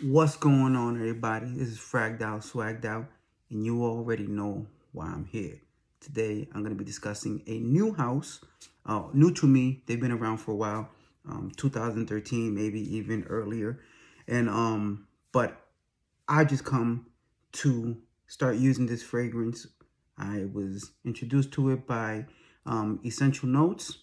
What's going on, everybody? This is Fragged Out, Swagged Out, and you already know why I'm here. Today, I'm going to be discussing a new house, new to me. They've been around for a while, 2013, maybe even earlier, and but I just come to start using this fragrance. I was introduced to it by Essential Notes,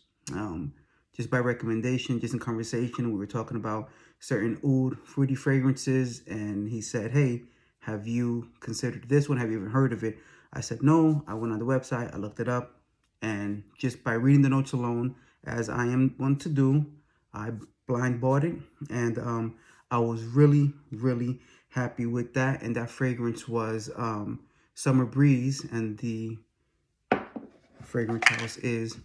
just by recommendation, just in conversation. We were talking about certain oud, fruity fragrances, and he said, "Hey, have you considered this one? Have you even heard of it?" I said, "No." I went on the website, I looked it up, and just by reading the notes alone, as I am one to do, I blind bought it, and I was really happy with that. And that fragrance was Summer Breeze, and the fragrance house is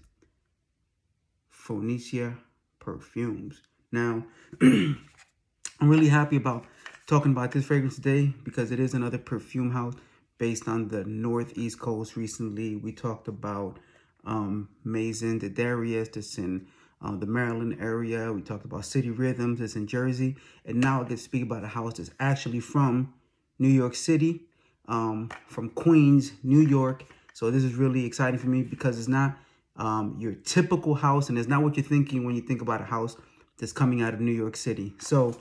Phoenicia Perfumes. Now, I'm really happy about talking about this fragrance today because it is another perfume house based on the Northeast Coast. Recently, we talked about Maison de Darius, that's in the Maryland area. We talked about City Rhythms, that's in Jersey. And now I get to speak about a house that's actually from New York City, from Queens, New York. So this is really exciting for me because it's not your typical house, and it's not what you're thinking when you think about a house that's coming out of New York City. So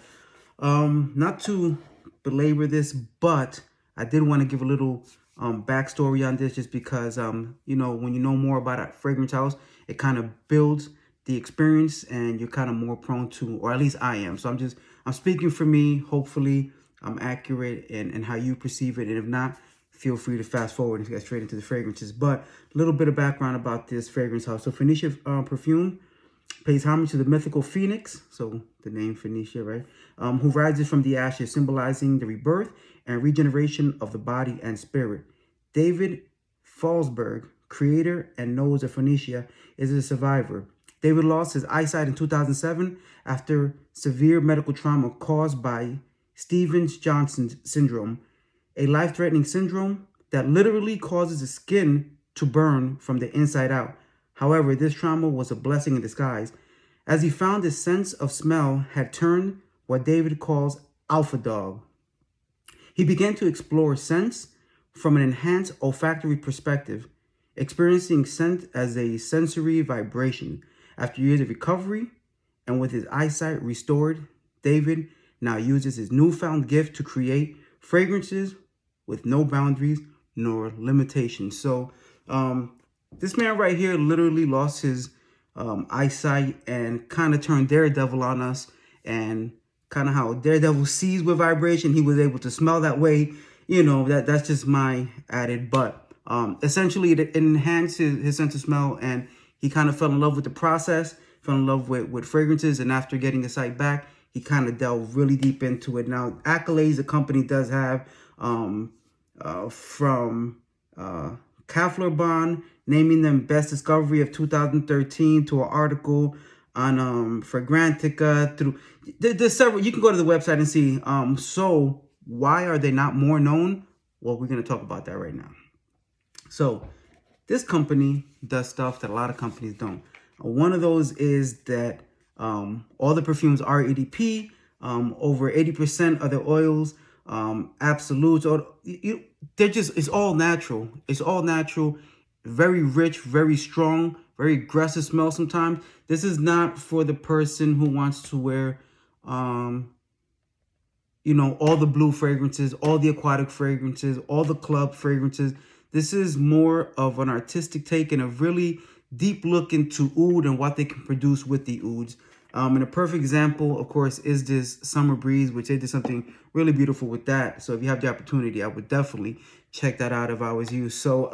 not to belabor this, but I did want to give a little backstory on this, just because you know, when you know more about a fragrance house, it kind of builds the experience, and you're kind of more prone to, or at least I am. So I'm speaking for me. Hopefully I'm accurate in how you perceive it, and if not, feel free to fast forward and get straight into the fragrances. But a little bit of background about this fragrance house. So Phoenicia Perfume pays homage to the mythical Phoenix, so the name Phoenicia, right? Who rises from the ashes, symbolizing the rebirth and regeneration of the body and spirit. David Falsberg, creator and nose of Phoenicia, is a survivor. David lost his eyesight in 2007 after severe medical trauma caused by Stevens-Johnson syndrome, a life-threatening syndrome that literally causes the skin to burn from the inside out. However, this trauma was a blessing in disguise, as he found his sense of smell had turned what David calls alpha dog. He began to explore scents from an enhanced olfactory perspective, experiencing scent as a sensory vibration. After years of recovery and with his eyesight restored, David now uses his newfound gift to create fragrances with no boundaries nor limitations. So this man right here literally lost his eyesight and kind of turned Daredevil on us, and kind of how Daredevil sees with vibration, he was able to smell that way. You know, that's just my added, but essentially it enhanced his sense of smell, and he kind of fell in love with the process, fell in love with fragrances, and after getting his sight back, he kind of delved really deep into it. Now, accolades the company does have from Kafler naming them best discovery of 2013, to an article on Fragrantica. Through there's several. You can go to the website and see. So why are they not more known? Well, we're going to talk about that right now. So this company does stuff that a lot of companies don't. One of those is that all the perfumes are EDP. Over 80% of the oils, absolutes, or they're just, it's all natural. It's all natural, very rich, very strong, very aggressive smell sometimes. This is not for the person who wants to wear, you know, all the blue fragrances, all the aquatic fragrances, all the club fragrances. This is more of an artistic take and a really deep look into oud and what they can produce with the ouds. And a perfect example, of course, is this Summer Breeze, which they did something really beautiful with that. So if you have the opportunity, I would definitely check that out if I was you. So,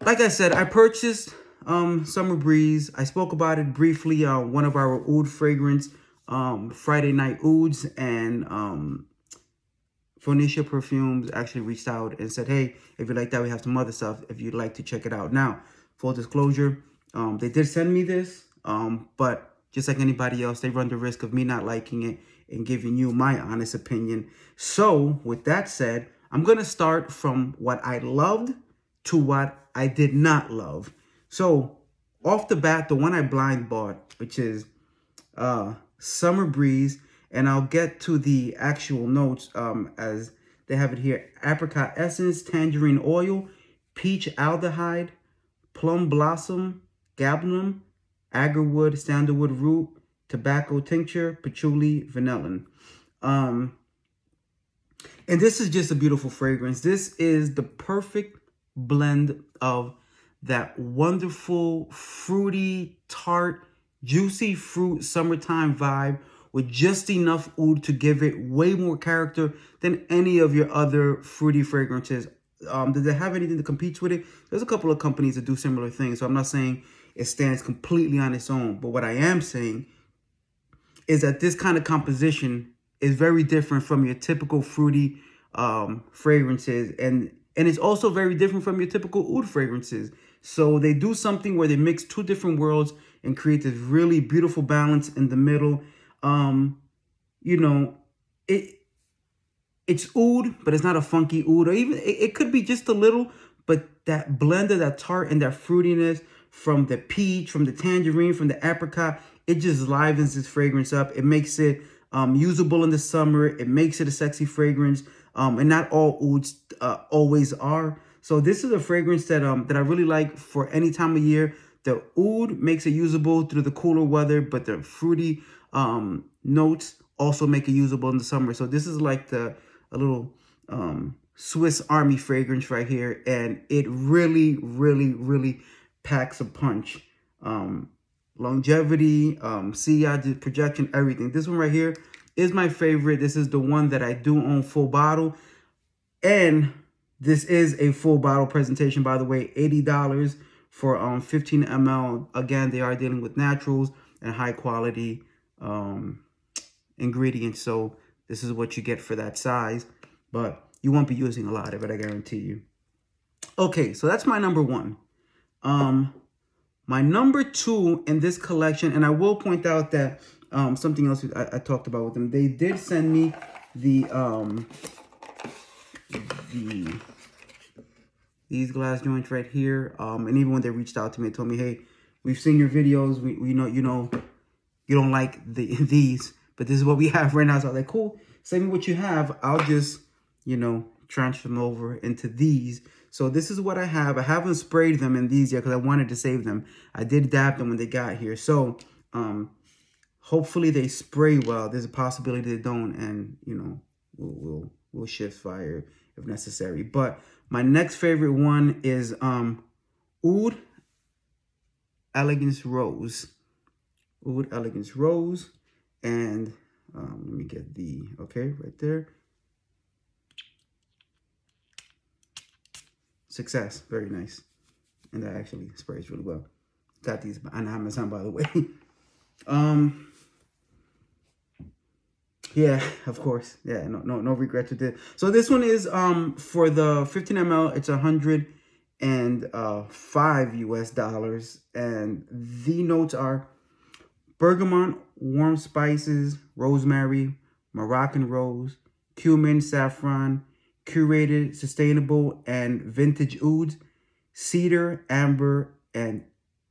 like I said, I purchased Summer Breeze. I spoke about it briefly on one of our oud fragrance Friday night ouds, and Phoenicia Perfumes actually reached out and said, "Hey, if you like that, we have some other stuff if you'd like to check it out." Now, full disclosure, they did send me this, but just like anybody else, they run the risk of me not liking it and giving you my honest opinion. So with that said, I'm going to start from what I loved to what I did not love. So off the bat, the one I blind bought, which is Summer Breeze, And I'll get to the actual notes as they have it here. Apricot essence, tangerine oil, peach aldehyde, plum blossom, gablum, agarwood, sandalwood root, tobacco tincture, patchouli, vanillin. And this is just a beautiful fragrance. This is the perfect blend of that wonderful, fruity, tart, juicy fruit summertime vibe with just enough oud to give it way more character than any of your other fruity fragrances. Does it have anything that competes with it? There's a couple of companies that do similar things, so I'm not saying it stands completely on its own. But what I am saying is that this kind of composition is very different from your typical fruity fragrances, and it's also very different from your typical oud fragrances. So they do something where they mix two different worlds and create this really beautiful balance in the middle. You know, it's oud, but it's not a funky oud, or even it could be just a little, but that blend of that tart and that fruitiness from the peach, from the tangerine, from the apricot, it just livens this fragrance up. It makes it usable in the summer. It makes it a sexy fragrance. And not all ouds always are. So this is a fragrance that I really like for any time of year. The oud makes it usable through the cooler weather, but the fruity notes also make it usable in the summer. So this is like a little Swiss Army fragrance right here, and it really, really, really packs a punch. Longevity, CI projection, everything. This one right here is my favorite. This is the one that I do own full bottle, and this is a full bottle presentation, by the way. $80 for 15 ml. Again, they are dealing with naturals and high quality ingredients, so this is what you get for that size, but you won't be using a lot of it, I guarantee you. Okay, so that's my number one. My number two in this collection, and I will point out that something else I talked about with them. They did send me these glass joints right here. And even when they reached out to me, they told me, "Hey, we've seen your videos. We know you don't like these, but this is what we have right now." So I was like, "Cool. Send me what you have. I'll just transfer them over into these." So this is what I have. I haven't sprayed them in these yet because I wanted to save them. I did dab them when they got here. So hopefully they spray well. There's a possibility they don't, and we'll shift fire if necessary. But my next favorite one is Oud Elegance Rose. Oud Elegance Rose. And let me get right there. Success. Very nice. And that actually sprays really well. Got these on Amazon, by the way. Yeah, of course. Yeah, no regrets with it. So this one is for the 15 ml, it's $105 US, and the notes are bergamot, warm spices, rosemary, Moroccan rose, cumin, saffron, curated, sustainable, and vintage ouds, cedar, amber, and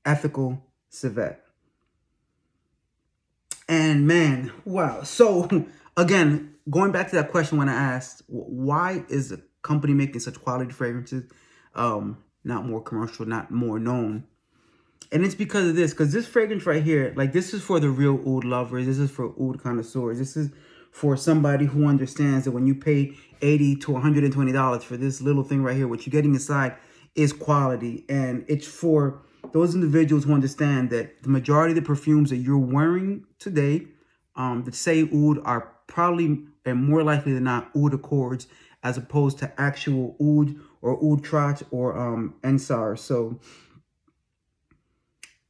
ethical civet. And man, wow. So again, going back to that question when I asked, why is the company making such quality fragrances, not more commercial, not more known? And it's because of this, because this fragrance right here, like, this is for the real oud lovers. This is for oud connoisseurs. This is for somebody who understands that when you pay $80 to $120 for this little thing right here, what you're getting inside is quality. And it's for those individuals who understand that the majority of the perfumes that you're wearing today that say oud are probably, and more likely than not, oud accords, as opposed to actual oud or oud trot or ensar. So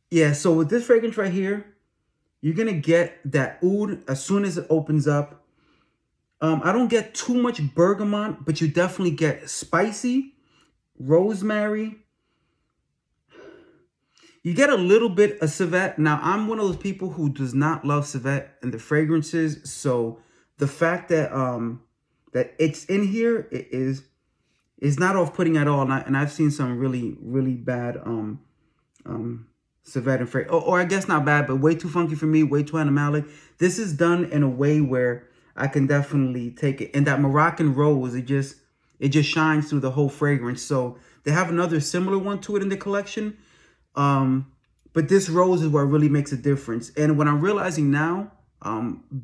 yeah, so with this fragrance right here, you're going to get that oud as soon as it opens up. I don't get too much bergamot, but you definitely get spicy, rosemary. You get a little bit of civet. Now, I'm one of those people who does not love civet in the fragrances. So the fact that that it's in here is not off-putting at all. And I've seen some really, really bad civet and fragrance. Or I guess not bad, but way too funky for me, way too animalic. This is done in a way where I can definitely take it. And that Moroccan rose, it just shines through the whole fragrance. So they have another similar one to it in the collection. But this rose is what really makes a difference. And what I'm realizing now,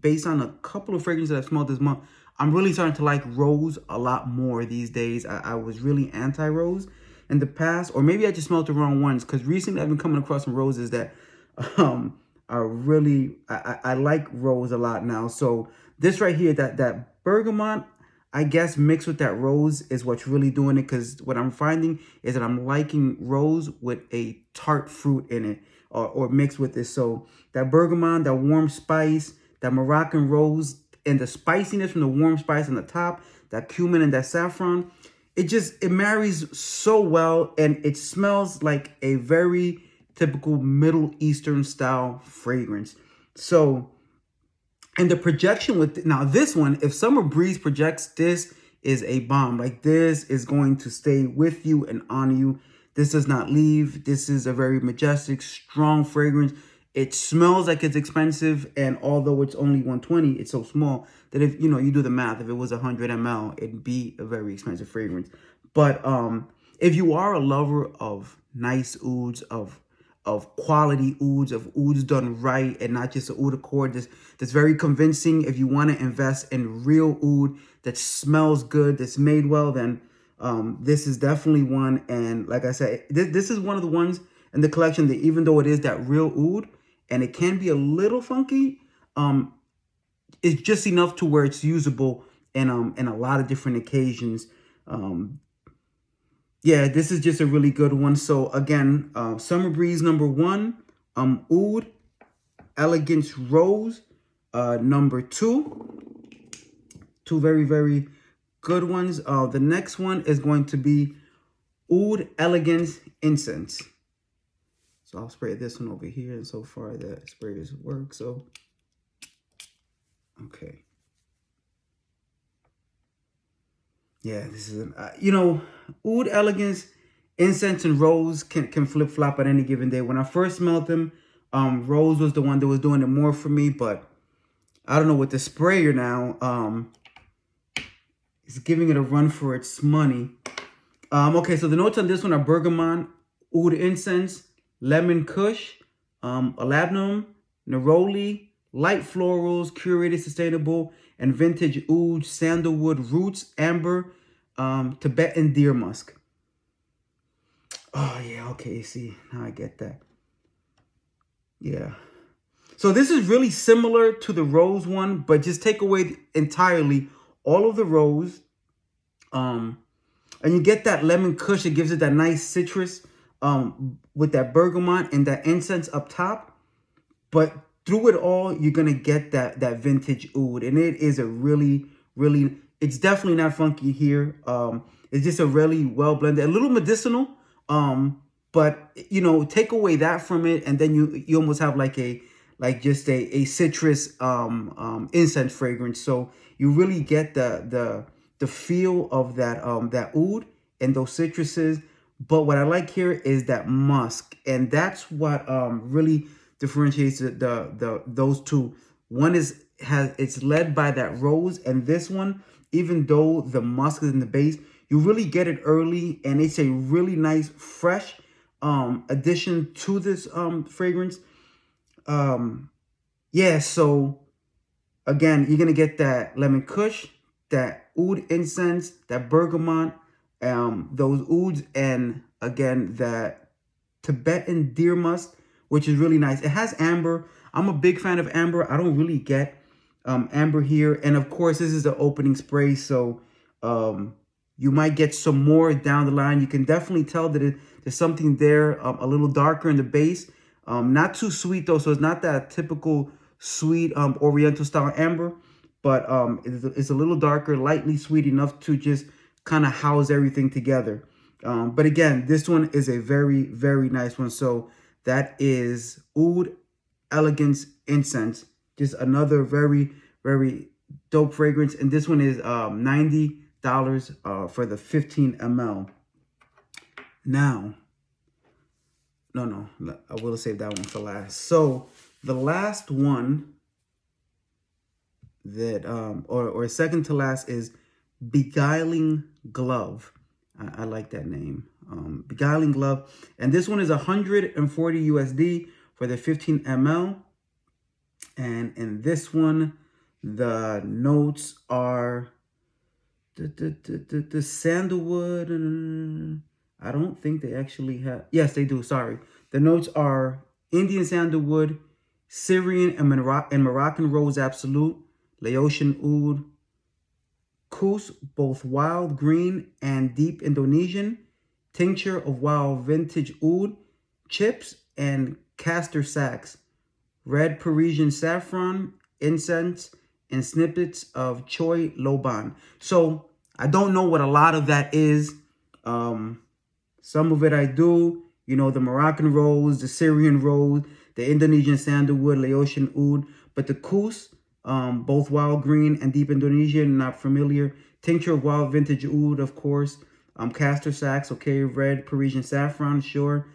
based on a couple of fragrances I've smelled this month, I'm really starting to like rose a lot more these days. I was really anti-rose in the past, or maybe I just smelled the wrong ones, because recently I've been coming across some roses that are really, I like rose a lot now. So this right here, that bergamot, I guess mixed with that rose is what's really doing it, because what I'm finding is that I'm liking rose with a tart fruit in it, or mixed with this. So that bergamot, that warm spice, that Moroccan rose, and the spiciness from the warm spice on the top, that cumin and that saffron, it marries so well, and it smells like a very typical Middle Eastern style fragrance. So, and the projection with, now this one, if Summer Breeze projects, this is a bomb. Like, this is going to stay with you and on you. This does not leave. This is a very majestic, strong fragrance. It smells like it's expensive, and although it's only 120, it's so small that if you do the math, if it was 100 ml, it'd be a very expensive fragrance. But if you are a lover of nice ouds, of quality ouds, of ouds done right, and not just an oud accord that's very convincing, if you want to invest in real oud that smells good, that's made well, then this is definitely one. And like I said, this is one of the ones in the collection that, even though it is that real oud and it can be a little funky, it's just enough to where it's usable in a lot of different occasions. Yeah, this is just a really good one. So again, Summer Breeze number 1, Oud Elegance Rose number 2. Two very, very good ones. The next one is going to be Oud Elegance Incense. So I'll spray this one over here, and so far that spray doesn't work. So, okay. Yeah, this is, Oud Elegance Incense and Rose can flip-flop at any given day. When I first smelled them, Rose was the one that was doing it more for me, but I don't know, with the sprayer now, it's giving it a run for its money. Okay, so the notes on this one are bergamot, oud incense, lemon kush, labdanum, neroli, light florals, curated, sustainable, and vintage oud, sandalwood, roots, amber, Tibetan deer musk. Oh, yeah, okay, see, now I get that. Yeah. So this is really similar to the rose one, but just take away entirely all of the rose. And you get that lemon kush. It gives it that nice citrus with that bergamot and that incense up top. But through it all, you're going to get that vintage oud. And it is a really, really, it's definitely not funky here. It's just a really well blended, a little medicinal. But, take away that from it, and then you almost have like just a citrus incense fragrance. So you really get the feel of that oud and those citruses. But what I like here is that musk, and that's what really differentiates those two. One it's led by that rose, and this one, even though the musk is in the base, you really get it early, and it's a really nice fresh addition to this fragrance. Yeah, so again, you're gonna get that lemon kush, that oud incense, that bergamot, those ouds, and again that Tibetan deer musk, which is really nice. It has amber. I'm a big fan of amber. I don't really get amber here, and of course this is the opening spray, so you might get some more down the line. You can definitely tell that there's something there, a little darker in the base. Not too sweet though, so it's not that typical sweet oriental style amber, but it's a little darker, lightly sweet enough to just kind of house everything together. But again, this one is a very, very nice one. So that is Oud Elegance Incense. Just another very, very dope fragrance. And this one is $90 for the 15 ml. Now, No, I will save that one for last. So the last one that, or second to last, is Beguiling Glove. I like that name. Beguiling Glove. And this one is 140 USD for the 15 ml. And in this one, the notes are the sandalwood. I don't think they actually have. Yes, they do. Sorry. The notes are Indian sandalwood, Syrian and Moroccan rose absolute, Laotian oud, Kus, both wild green and deep Indonesian, tincture of wild vintage oud, chips, and castor sacs, red Parisian saffron, incense, and snippets of choy loban. So I don't know what a lot of that is. Some of it I do. You know, the Moroccan rose, the Syrian rose, the Indonesian sandalwood, Laotian oud. But the Kus, both wild green and deep Indonesian, not familiar. Tincture of wild vintage oud, of course. Castor sacs, okay. Red Parisian saffron, sure.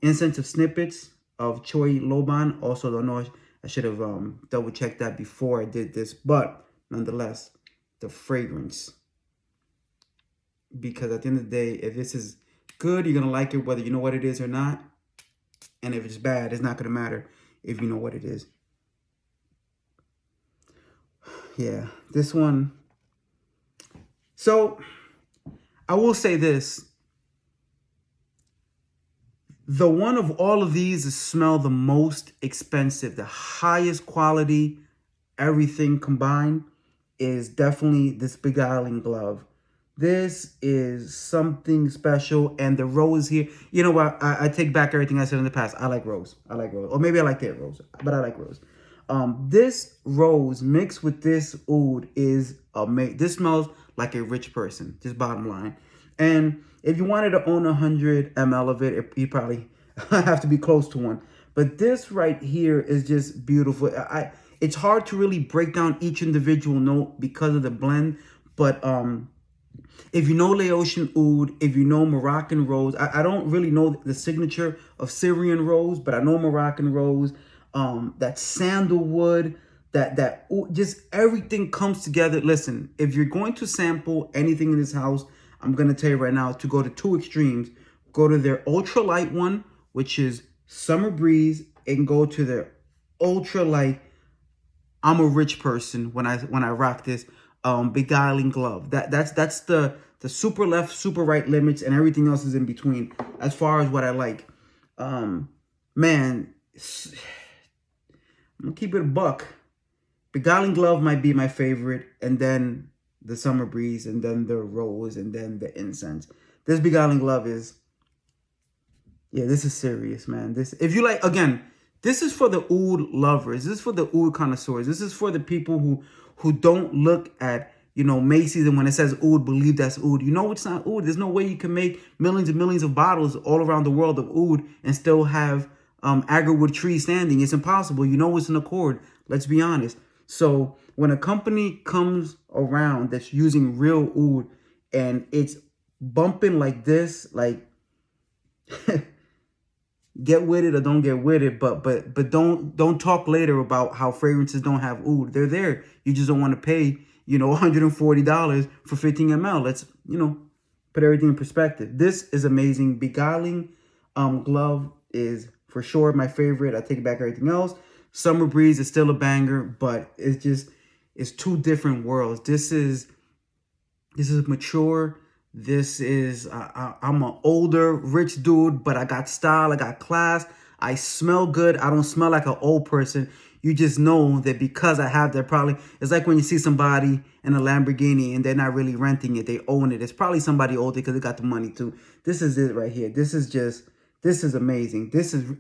Incense of snippets of choy loban. Also don't know. I should have double checked that before I did this. But nonetheless, the fragrance. Because at the end of the day, if this is good, you're going to like it whether you know what it is or not. And if it's bad, it's not going to matter if you know what it is. Yeah, this one. So I will say this. The one of all of these is smell the most expensive, the highest quality, everything combined, is definitely this Beguiling Glove. This is something special. And the rose here, you know what? I take back everything I said in the past. I like rose. I like rose. Or maybe I like their rose, but I like rose. This rose mixed with this oud is amazing. This smells like a rich person, just bottom line. And if you wanted to own 100 ml of it, you probably have to be close to one. But this right here is just beautiful. It's hard to really break down each individual note because of the blend. But if you know Laotian oud, if you know Moroccan rose, I don't really know the signature of Syrian rose, but I know Moroccan rose. That sandalwood, that just everything comes together. Listen, if you're going to sample anything in this house, I'm going to tell you right now to go to two extremes. Go to their ultralight one, which is Summer Breeze, and go to their ultralight, I'm a rich person when I rock this, Beguiling Glove. That's the super left, super right limits, and everything else is in between as far as what I like. Man, I'm gonna keep it a buck. Beguiling Glove might be my favorite, and then the Summer Breeze, and then the Rose, and then the Incense. This Beguiling Glove is, yeah, this is serious, man. This, if you like, again, this is for the oud lovers. This is for the oud connoisseurs. This is for the people who don't look at, you know, Macy's, and when it says oud, believe that's oud. You know it's not oud. There's no way you can make millions and millions of bottles all around the world of oud and still have agarwood tree standing. It's impossible. You know it's an accord. Let's be honest. So when a company comes around that's using real oud and it's bumping like this, like get with it or don't get with it, but don't talk later about how fragrances don't have oud. They're there. You just don't want to pay, you know, $140 for 15 ml. Let's, you know, put everything in perspective. This is amazing. Beguiling Glove is for sure my favorite. I take back everything else. Summer Breeze is still a banger, but it's two different worlds. This is mature. This is, I'm an older, rich dude, but I got style, I got class, I smell good. I don't smell like an old person. You just know that because I have that, probably, it's like when you see somebody in a Lamborghini and they're not really renting it, they own it. It's probably somebody older because they got the money too. This is it right here. This is amazing. This is,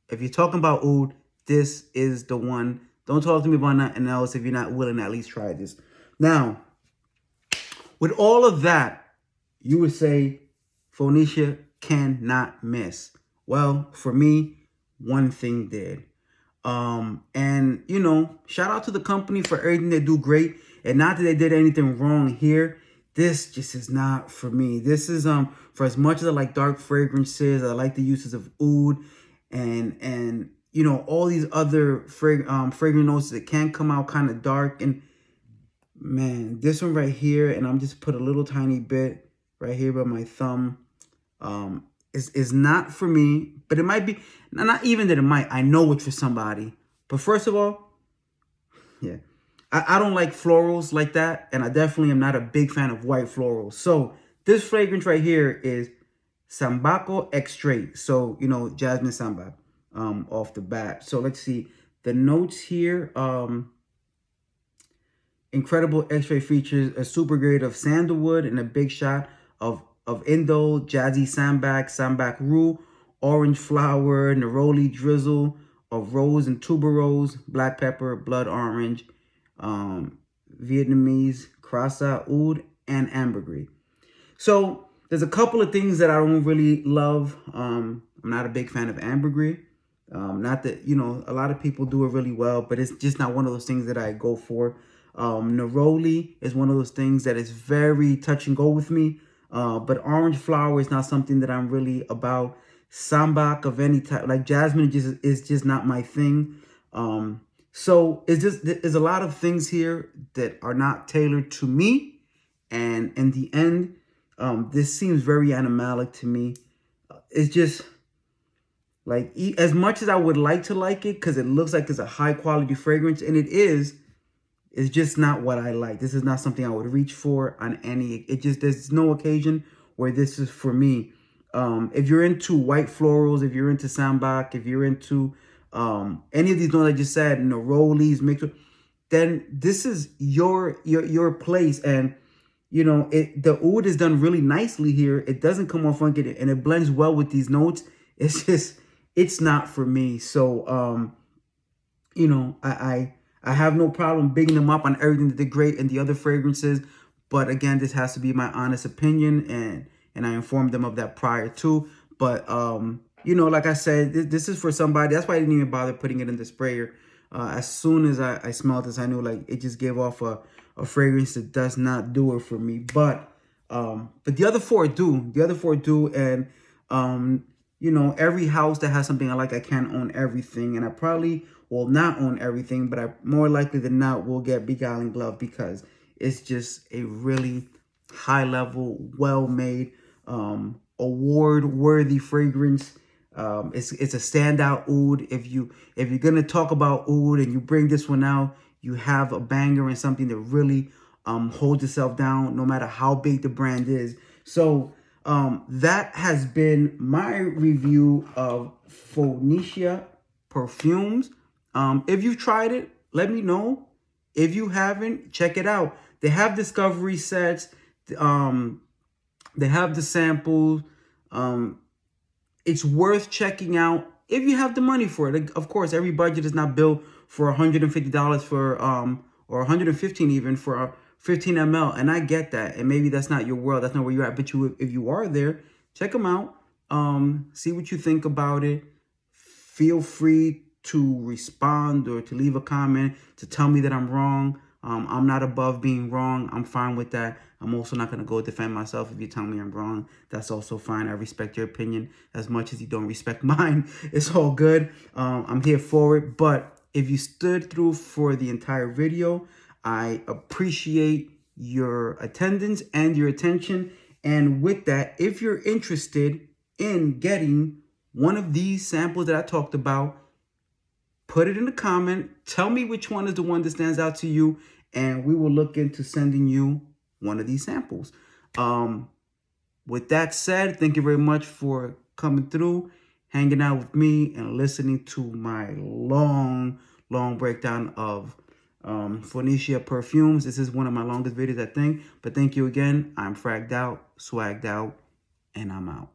if you're talking about oud, this is the one. Don't talk to me about nothing else if you're not willing to at least try this. Now, with all of that, you would say Phoenicia cannot miss. Well, for me, one thing did. And, you know, shout out to the company for everything they do great. And not that they did anything wrong here. this just is not for me. This is for as much as I like dark fragrances, I like the uses of oud and you know, all these other fragrant notes that can come out kind of dark. And man, this one right here, and I'm just put a little tiny bit right here by my thumb, is not for me. But it might be, not even that it might, I know it's for somebody. But first of all, yeah, I don't like florals like that, and I definitely am not a big fan of white florals. So this fragrance right here is Sambaco Extrait. So, you know, jasmine sambac off the bat. So let's see. The notes here, incredible X-ray features a super grade of sandalwood and a big shot of indole, jazzy sambac, sambac roux, orange flower, neroli drizzle of rose and tuberose, black pepper, blood orange, Vietnamese, crassa, oud, and ambergris. So there's a couple of things that I don't really love. I'm not a big fan of ambergris. Not that, you know, a lot of people do it really well, but it's just not one of those things that I go for. Neroli is one of those things that is very touch and go with me. But orange flower is not something that I'm really about. Sambac of any type, like jasmine, is just not my thing. So it's just, there's a lot of things here that are not tailored to me. And in the end, this seems very animalic to me. It's just like, as much as I would like to like it, because it looks like it's a high quality fragrance, and it is, it's just not what I like. This is not something I would reach for on any, there's no occasion where this is for me. If you're into white florals, if you're into sambac, if you're into any of these notes I just said, nerolis, mixed, then this is your place. And you know, the oud is done really nicely here. It doesn't come off funky, and it blends well with these notes. It's just, it's not for me. So you know, I have no problem bigging them up on everything that they're great and the other fragrances. But again, this has to be my honest opinion, and I informed them of that prior to. But you know, like I said, this is for somebody. That's why I didn't even bother putting it in the sprayer. As soon as I smelled this, I knew like it just gave off a fragrance that does not do it for me. But the other four do. The other four do, and you know, every house that has something I like, I can't own everything, and I probably will not own everything, but I more likely than not will get Beguiling Glove, because it's just a really high level, well made, award worthy fragrance. It's a standout oud. If you're gonna talk about oud and you bring this one out, you have a banger and something that really holds itself down, no matter how big the brand is. So that has been my review of Phoenicia Perfumes. If you've tried it, let me know. If you haven't, check it out. They have discovery sets. They have the samples. It's worth checking out if you have the money for it. Of course, every budget is not built for $150 for or $115 even for 15 ml, and I get that. And maybe that's not your world. That's not where you're at. But if you are there, check them out. See what you think about it. Feel free to respond or to leave a comment to tell me that I'm wrong. I'm not above being wrong. I'm fine with that. I'm also not going to go defend myself if you tell me I'm wrong. That's also fine. I respect your opinion as much as you don't respect mine. It's all good. I'm here for it. But if you stood through for the entire video, I appreciate your attendance and your attention. And with that, if you're interested in getting one of these samples that I talked about, put it in the comment. Tell me which one is the one that stands out to you, and we will look into sending you one of these samples. With that said, thank you very much for coming through, hanging out with me, and listening to my long breakdown of Phoenicia Perfumes. This is one of my longest videos, I think. But thank you again. I'm fragged out, swagged out, and I'm out.